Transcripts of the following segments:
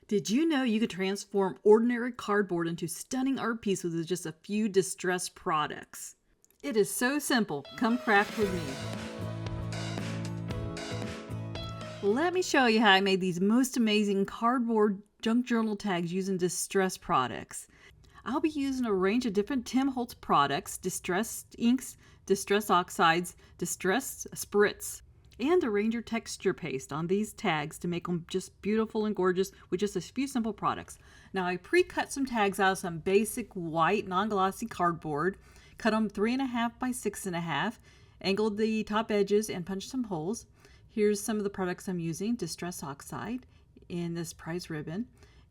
Did you know you could transform ordinary cardboard into stunning art pieces with just a few distressed products? It is so simple. Come craft with me. Let me show you how I made these most amazing cardboard junk journal tags using distressed products. I'll be using a range of different Tim Holtz products, distressed inks, distressed oxides, distressed spritz, and a Ranger texture paste on these tags to make them just beautiful and gorgeous with just a few simple products. Now I pre-cut some tags out of some basic white non-glossy cardboard, cut them 3.5 by 6.5, angled the top edges and punched some holes. Here's some of the products I'm using: distress oxide in this prize ribbon,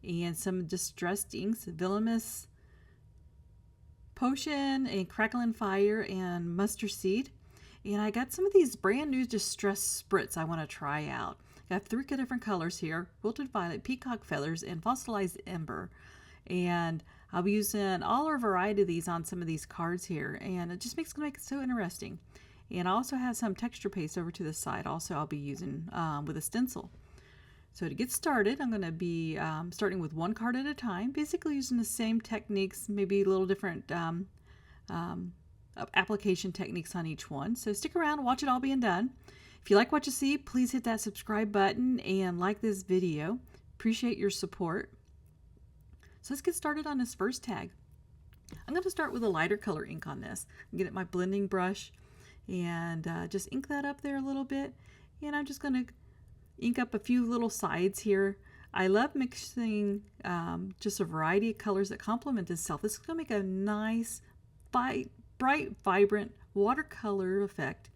and some distressed inks, Villainous Potion and Crackling Fire and Mustard Seed. And I got some of these brand new distressed spritz I want to try out. I have 3 different colors here: Wilted Violet, Peacock Feathers, and Fossilized Ember. And I'll be using all a variety of these on some of these cards here, and it just makes it so interesting. And I also have some texture paste over to the side also I'll be using with a stencil. So to get started, I'm going to be starting with 1 card at a time, basically using the same techniques, maybe a little different application techniques on each one. So stick around, watch it all being done. If you like what you see, please hit that subscribe button and like this video. Appreciate your support. So let's get started on this first tag. I'm going to start with a lighter color ink on this. Get at my blending brush and just ink that up there a little bit. And I'm just going to ink up a few little sides here. I love mixing just a variety of colors that complement itself. This is going to make a nice, bright, vibrant watercolor effect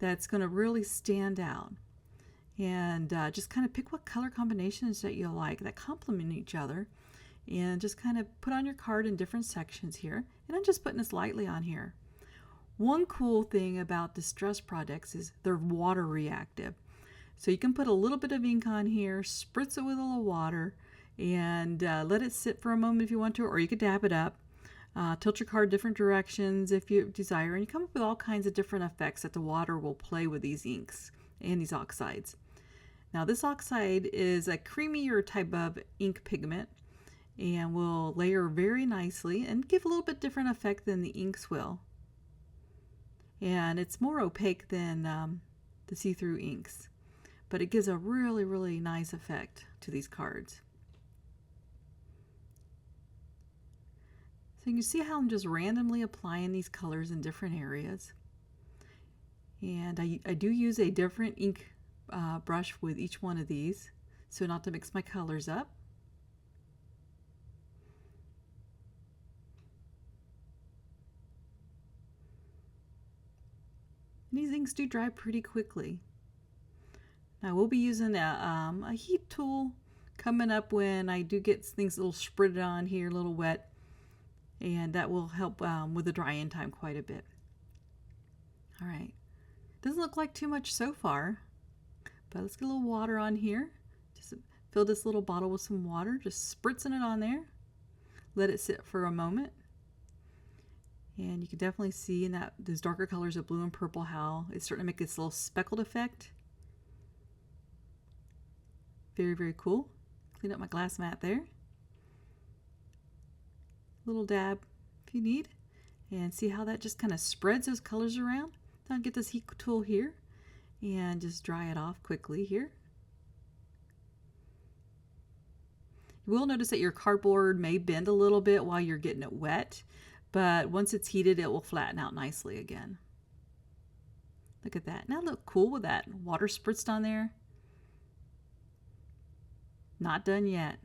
that's going to really stand out. And just kind of pick what color combinations that you like that complement each other, and just kind of put on your card in different sections here. And I'm just putting this lightly on here. One cool thing about distressed products is they're water reactive. So you can put a little bit of ink on here, spritz it with a little water, and let it sit for a moment if you want to, or you could dab it up. Tilt your card different directions if you desire, and you come up with all kinds of different effects that the water will play with these inks and these oxides. Now this oxide is a creamier type of ink pigment and will layer very nicely and give a little bit different effect than the inks will. And it's more opaque than the see-through inks, but it gives a really, really nice effect to these cards. So you can see how I'm just randomly applying these colors in different areas. And I do use a different ink brush with each one of these, so not to mix my colors up. And these inks do dry pretty quickly. Now we'll be using a heat tool coming up when I do get things a little spritted on here, a little wet. And that will help with the dry-in time quite a bit. All right, doesn't look like too much so far, but let's get a little water on here. Just fill this little bottle with some water, just spritzing it on there. Let it sit for a moment. And you can definitely see in that those darker colors of blue and purple how it's starting to make this little speckled effect. Very, very cool. Clean up my glass mat there. Little dab if you need, and see how that just kind of spreads those colors around. Now get this heat tool here and just dry it off quickly here. You will notice that your cardboard may bend a little bit while you're getting it wet, but once it's heated it will flatten out nicely again. Look at that. Now look cool with that water spritzed on there. Not done yet.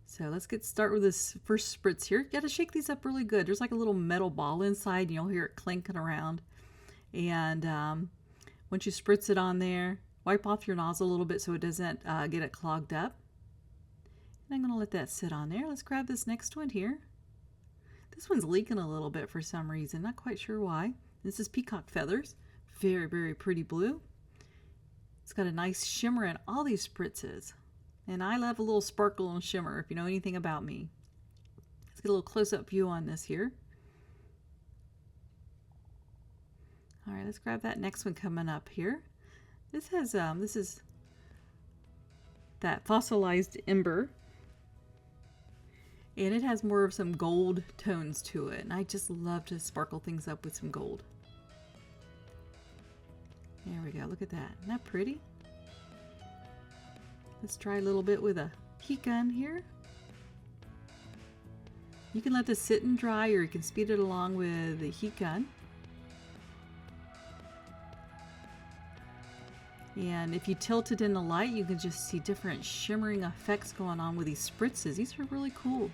So let's start with this first spritz here. You got to shake these up really good. There's like a little metal ball inside, and you'll hear it clinking around. And once you spritz it on there, wipe off your nozzle a little bit so it doesn't get it clogged up. And I'm going to let that sit on there. Let's grab this next one here. This one's leaking a little bit for some reason. Not quite sure why. This is Peacock Feathers. Very, very pretty blue. It's got a nice shimmer in all these spritzes. And I love a little sparkle and shimmer if you know anything about me. Let's get a little close-up view on this here. All right, let's grab that next one coming up here. This is that fossilized ember, and it has more of some gold tones to it, and I just love to sparkle things up with some gold. There we go, look at that. Isn't that pretty? Let's try a little bit with a heat gun here. You can let this sit and dry, or you can speed it along with the heat gun. And if you tilt it in the light, you can just see different shimmering effects going on with these spritzes. These are really cool.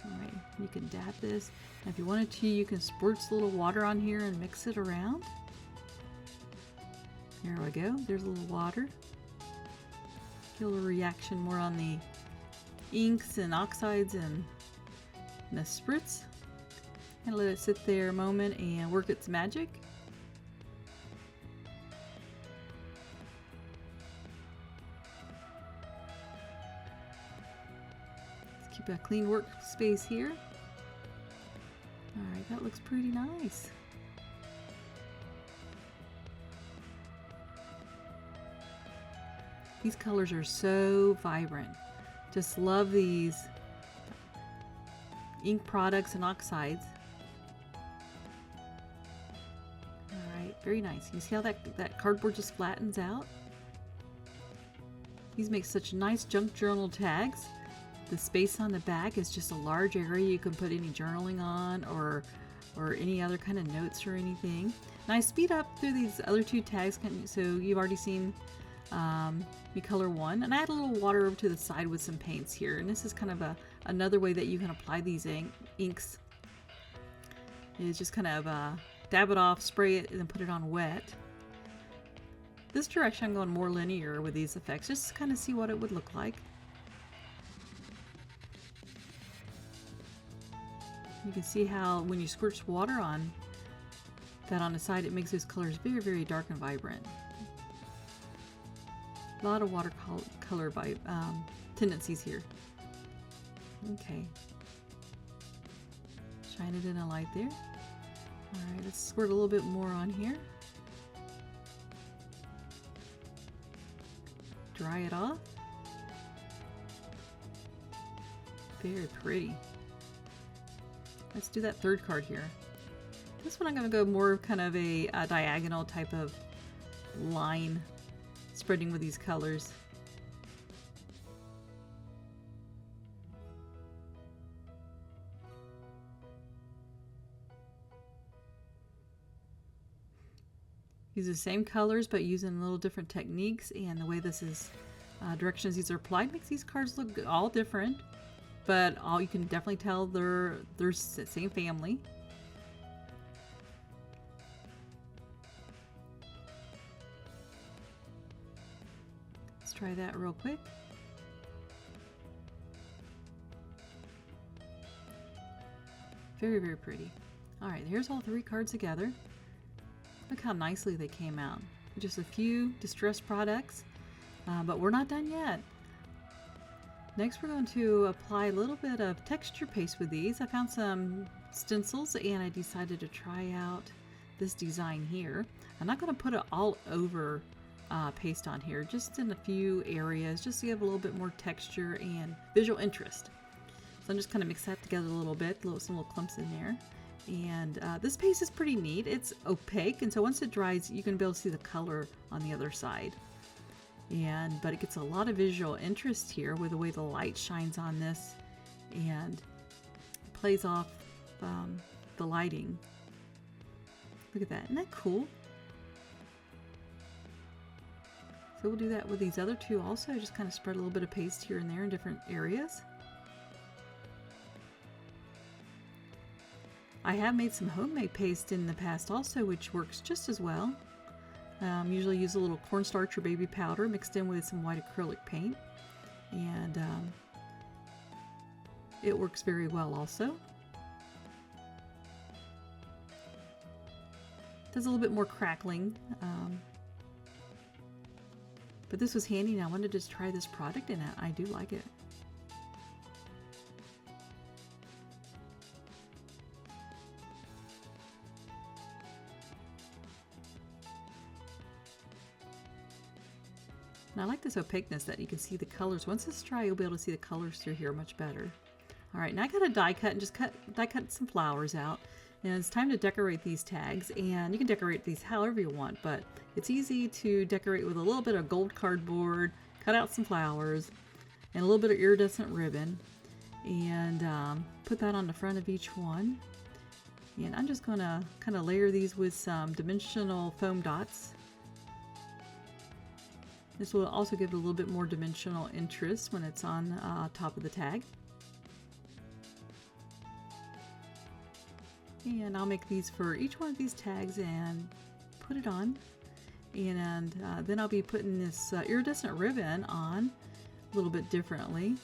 Alright, you can dab this. And if you wanted to, you can spritz a little water on here and mix it around. There we go, there's a little water. Get a little reaction more on the inks and oxides and the spritz. And let it sit there a moment and work its magic. Let's keep a clean workspace here. Alright, that looks pretty nice. These colors are so vibrant. Just love these ink products and oxides. Alright, very nice. You see how that cardboard just flattens out? These make such nice junk journal tags. The space on the back is just a large area you can put any journaling on, or any other kind of notes or anything. And I speed up through these other two tags, so you've already seen me color one, and I add a little water over to the side with some paints here, and this is kind of another way that you can apply these inks. Is just kind of dab it off, spray it, and then put it on wet. This direction I'm going more linear with these effects, just to kind of see what it would look like. You can see how when you squirt water on that on the side, it makes those colors very, very dark and vibrant. A lot of watercolor tendencies here. Okay. Shine it in a light there. Alright, let's squirt a little bit more on here. Dry it off. Very pretty. Let's do that third card here. This one I'm going to go more kind of a diagonal type of line spreading with these colors. Use the same colors but using a little different techniques, and the way this is directions these are applied makes these cards look all different, but all you can definitely tell they're the same family. Let's try that real quick. Very, very pretty. Alright, here's all three cards together. Look how nicely they came out. Just a few distressed products, but we're not done yet. Next we're going to apply a little bit of texture paste with these. I found some stencils and I decided to try out this design here. I'm not going to put it all over paste on here, just in a few areas, just to give a little bit more texture and visual interest. So I'm just kind of mix that together a little bit, some little clumps in there. And this paste is pretty neat. It's opaque, and so once it dries, you can be able to see the color on the other side. But it gets a lot of visual interest here with the way the light shines on this and plays off the lighting. Look at that. Isn't that cool? So we'll do that with these other two also. Just kind of spread a little bit of paste here and there in different areas. I have made some homemade paste in the past also, which works just as well. Usually use a little cornstarch or baby powder mixed in with some white acrylic paint, and it works very well also. Does a little bit more crackling, but this was handy and I wanted to just try this product, and I do like it. And I like this opaqueness that you can see the colors. Once it's dry, you'll be able to see the colors through here much better. All right, now I got a die cut and just die cut some flowers out. And it's time to decorate these tags, and you can decorate these however you want, but it's easy to decorate with a little bit of gold cardboard, cut out some flowers, and a little bit of iridescent ribbon, and put that on the front of each one. And I'm just gonna kind of layer these with some dimensional foam dots. This will also give it a little bit more dimensional interest when it's on top of the tag. And I'll make these for each one of these tags and put it on. And then I'll be putting this iridescent ribbon on a little bit differently.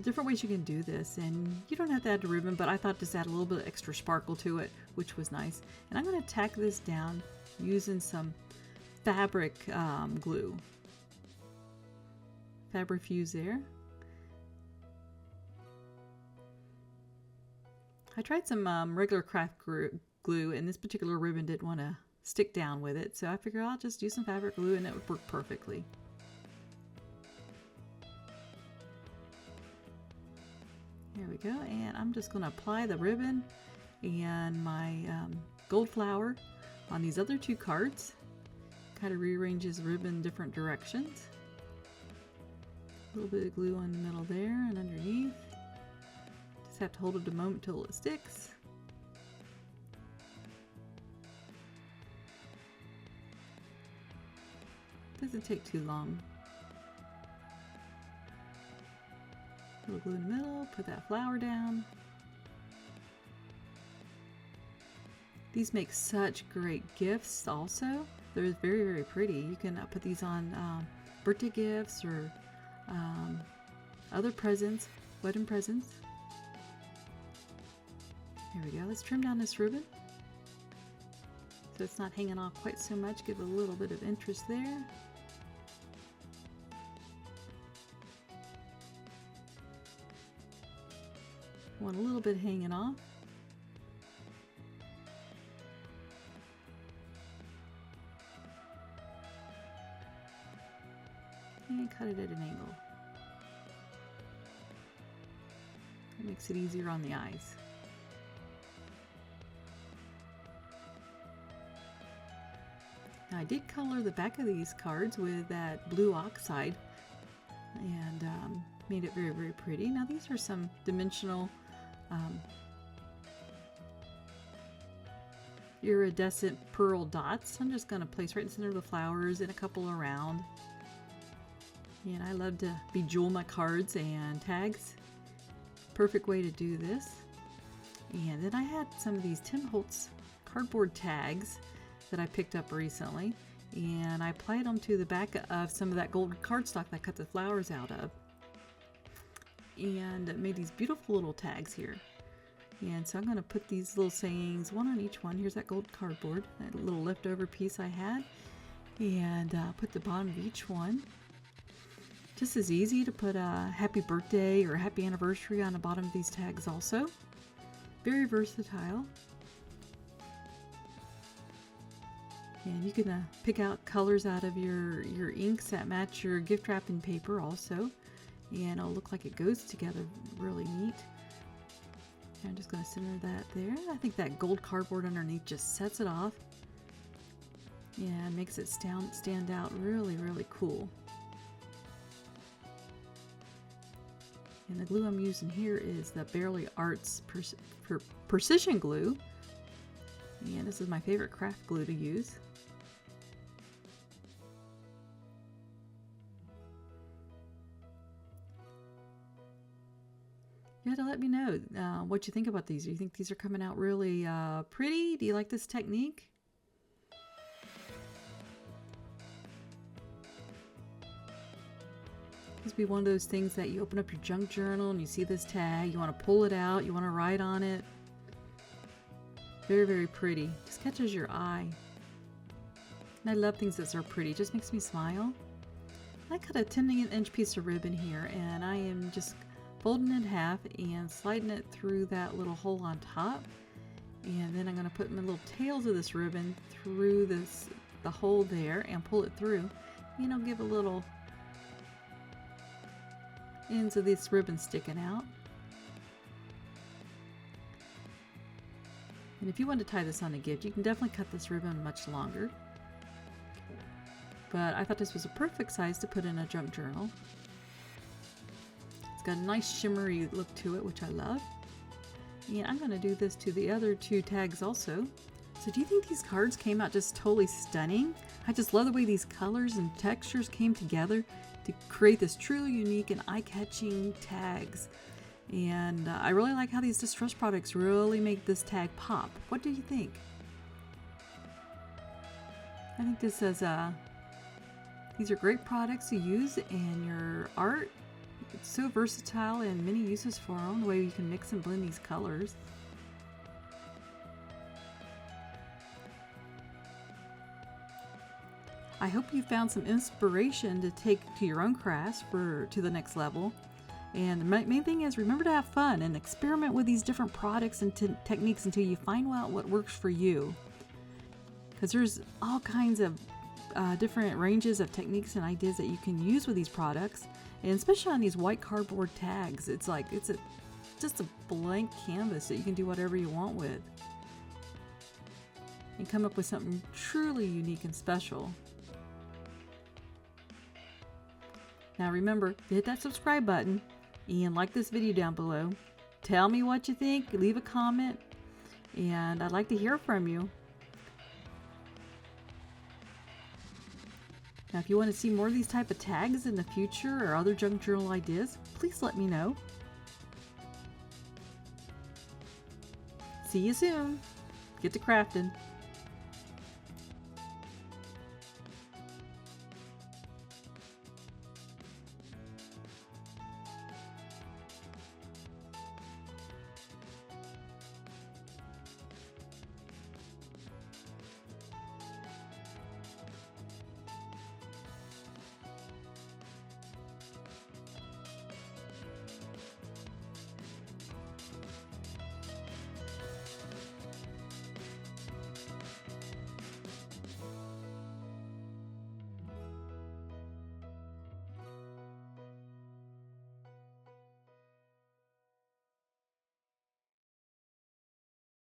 Different ways you can do this, and you don't have to add the ribbon, but I thought just add a little bit of extra sparkle to it, which was nice. And I'm going to tack this down using some fabric glue. Fabrifuse there. I tried some regular craft glue, and this particular ribbon didn't want to stick down with it, so I figured I'll just use some fabric glue and it would work perfectly. There we go, and I'm just going to apply the ribbon and my gold flower on these other two cards. Kind of rearranges ribbon in different directions. A little bit of glue in the middle there and underneath. Just have to hold it a moment till it sticks. Doesn't take too long. A little glue in the middle, put that flower down. These make such great gifts also. They're very, very pretty. You can put these on birthday gifts or other presents, wedding presents. There we go. Let's trim down this ribbon so it's not hanging off quite so much. Give it a little bit of interest there. Want a little bit hanging off. And cut it at an angle. It makes it easier on the eyes. Now I did color the back of these cards with that blue oxide and made it very, very pretty. Now these are some dimensional iridescent pearl dots. I'm just going to place right in the center of the flowers and a couple around. And I love to bejewel my cards and tags. Perfect way to do this. And then I had some of these Tim Holtz cardboard tags that I picked up recently, and I applied them to the back of some of that gold cardstock that I cut the flowers out of, and made these beautiful little tags here. And so I'm going to put these little sayings, one on each one. Here's that gold cardboard, that little leftover piece I had, and put the bottom of each one. Just as easy to put a happy birthday or happy anniversary on the bottom of these tags also. Very versatile. And you can pick out colors out of your inks that match your gift wrapping paper also. And it'll look like it goes together really neat. And I'm just going to center that there. I think that gold cardboard underneath just sets it off and makes it stand out really, really cool. And the glue I'm using here is the Barely Arts Precision Glue. And this is my favorite craft glue to use. You have to let me know what you think about these. Do you think these are coming out really pretty? Do you like this technique? This would be one of those things that you open up your junk journal and you see this tag, you want to pull it out, you want to write on it. Very, very pretty. Just catches your eye. And I love things that are pretty. It just makes me smile. I cut a 10-inch piece of ribbon here, and I am just folding it in half and sliding it through that little hole on top. And then I'm going to put my little tails of this ribbon through the hole there and pull it through. And I'll give a little ends of this ribbon sticking out. And if you want to tie this on a gift, you can definitely cut this ribbon much longer. But I thought this was a perfect size to put in a junk journal. It's got a nice shimmery look to it, which I love. And I'm going to do this to the other two tags also. So do you think these cards came out just totally stunning? I just love the way these colors and textures came together to create this truly unique and eye-catching tags. And I really like how these distress products really make this tag pop. What do you think? I think this says these are great products to use in your art. It's so versatile and many uses for them, the way you can mix and blend these colors. I hope you found some inspiration to take to your own crafts to the next level. And the main thing is, remember to have fun and experiment with these different products and techniques until you find out what works for you. Because there's all kinds of different ranges of techniques and ideas that you can use with these products. And especially on these white cardboard tags, it's like just a blank canvas that you can do whatever you want with. And come up with something truly unique and special. Now remember to hit that subscribe button and like this video down below. Tell me what you think, leave a comment, and I'd like to hear from you. Now if you want to see more of these type of tags in the future or other junk journal ideas, please let me know. See you soon. Get to crafting.